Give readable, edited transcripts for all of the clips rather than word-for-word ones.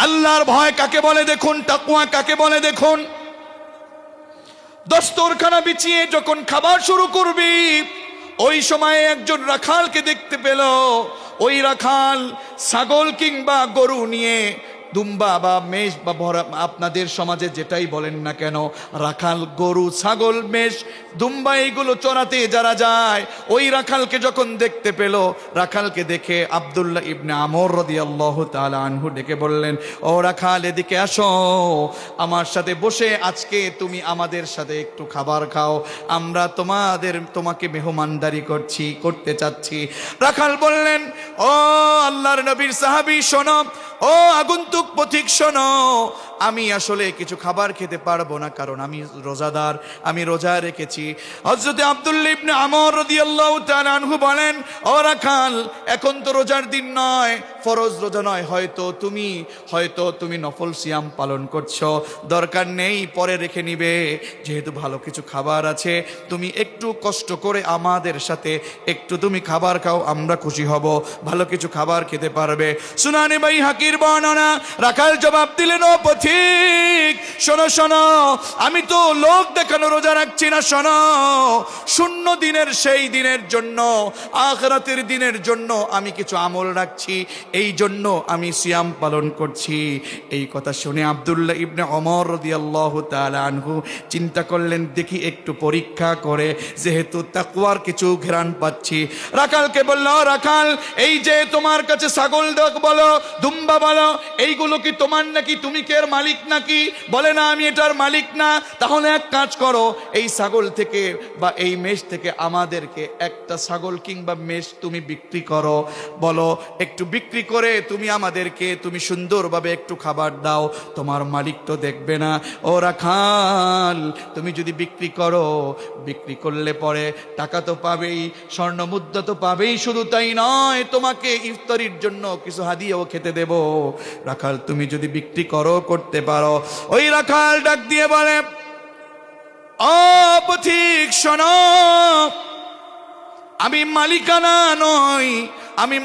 আল্লাহর ভয় কাকে বলে দেখুন, তাকওয়া কাকে বলে দেখুন। দস্তরখানা বিছিয়ে যখন খাবার শুরু করবি, ওই সময়ে একজন রাখালকে দেখতে পেল। ওই রাখাল ছাগল কিংবা গরু নিয়ে, দুম্বা বা মেষ বা আপনাদের সমাজে যেটাই বলেন না কেন, রাখাল গরু ছাগল মেষ দুম্বা এইগুলো চড়াতে যারা যায়, ওই রাখালকে যখন দেখতে পেল, রাখালকে দেখে আব্দুল্লাহ ইবনে আমর রাদিয়াল্লাহু তাআলা আনহু ডেকে বললেন, ও রাখাল এদিকে আসো, আমার সাথে বসে আজকে তুমি আমাদের সাথে একটু খাবার খাও, আমরা তোমাকে মেহমানদারি করতে চাচ্ছি। রাখাল বললেন, ও আল্লাহর নবীর সাহাবী শোনো, ও আগন্তুক পথিক শোনো, আমি আসলে কিছু খাবার খেতে পারবো না, কারণ আমি রোজাদার, আমি রোজা রেখেছি। হযরত আব্দুল্লাহ ইবনে আমর রাদিয়াল্লাহু তাআলা আনহু বলেন, ও রাখাল এখন তো রোজার দিন নয়, ফরজ রোজা নয়, হয়তো তুমি নফল সিয়াম পালন করছো, দরকার নেই, পরে রেখে নিবে, যেহেতু ভালো কিছু খাবার আছে, তুমি একটু কষ্ট করে আমাদের সাথে একটু তুমি খাবার খাও, আমরা খুশি হব, ভালো কিছু খাবার খেতে পারবে। সুনানে বাইহাকির বর্ণনা। রাখাল জবাব দিলেন, ও পথিক শোনো শোনো, আমি তো লোক দেখানো রোজা রাখছি না, শোনো, শূন্য দিনের সেই দিনের জন্য, আখিরাতের দিনের জন্য আমি কিছু আমল রাখছি, এই জন্য আমি সিয়াম পালন করছি। এই কথা শুনে আব্দুল্লাহ ইবনে ওমর রাদিয়াল্লাহু তাআলা আনহু চিন্তা করলেন, দেখি একটু পরীক্ষা করে, যেহেতু তাকওয়ার কিছু ঘ্রাণ পাচ্ছি। রাখালকে বলল, রাখাল এই যে তোমার কাছে ছাগল বলো, দুম্বা বলো, এইগুলো কি তোমার নাকি, তুমি কি এর মালিক নাকি? বলে না, আমি এটার মালিক না। তাহলে এক কাজ করো, এই ছাগল থেকে বা এই মেষ থেকে আমাদেরকে একটা ছাগল কিংবা মেষ তুমি বিক্রি করো, বলো একটু বিক্রি করে তুমি আমাদেরকে তুমি সুন্দরভাবে একটু খাবার দাও, তোমার মালিক তো দেখবে না। ও রাখাল, তুমি যদি বিক্রি করো, বিক্রি করলে পরে টাকা তো পাবেই, স্বর্ণ মুদ্রা তো পাবেই, শুধু তাই নয়, তোমাকে ইফতারির জন্য কিছু হাদিয়াও খেতে দেব। রাখাল তুমি যদি বিক্রি করতে পারো। ওই রাখাল ডাক দিয়ে বলে, ও পথিক শোনো, আমি মালিকানা নই, আমি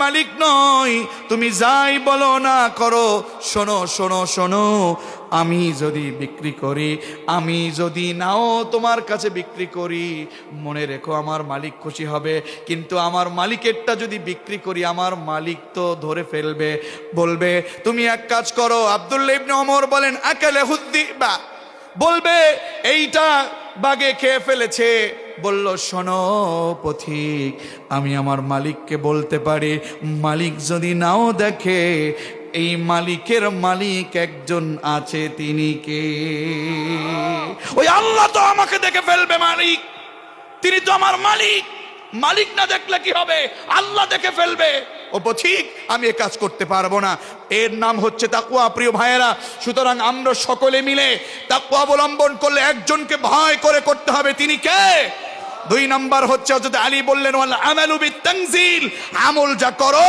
মালিক নই, তুমি যাই বলো না করো। শোনো শোনো শোনো, আমি যদি বিক্রি করি, আমি যদি নাও তোমার কাছে বিক্রি করি, মনে রেখো আমার মালিক খুশি হবে, কিন্তু আমার মালিকেরটা যদি বিক্রি করি, আমার মালিক তো ধরে ফেলবে, বলবে তুমি এক কাজ করো। আব্দুল্লাহ ইবনে ওমর বলেন, আকালে হুদ্দিবা, বলবে এইটা বাগে খেয়ে ফেলেছে। বলল, শোনো পথিক, আমি আমার মালিককে বলতে পারি, মালিক যদি নাও দেখে, এই মালিকের মালিক একজন আছে, তিনি কে? ওই আল্লাহ তো আমাকে দেখে ফেলবে, মালিক, তিনি তো আমার মালিক, মালিক না দেখলে কি হবে, আল্লাহ দেখে ফেলবে। ও পথিক, আমি এ কাজ করতে পারবো না। এর নাম হচ্ছে তাকওয়া, প্রিয় ভাইয়েরা। সুতরাং আমরা সকলে মিলে তাকওয়া অবলম্বন করলে একজনকে ভয় করে করতে হবে, তিনি কে? 2 নাম্বার হচ্ছে হযরত আলী বললেন, ওয়াল আমালু বিতানজিল, আমল যা করো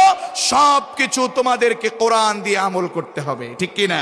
সব কিছু তোমাদেরকে কোরআন দিয়ে আমল করতে হবে, ঠিক কি না?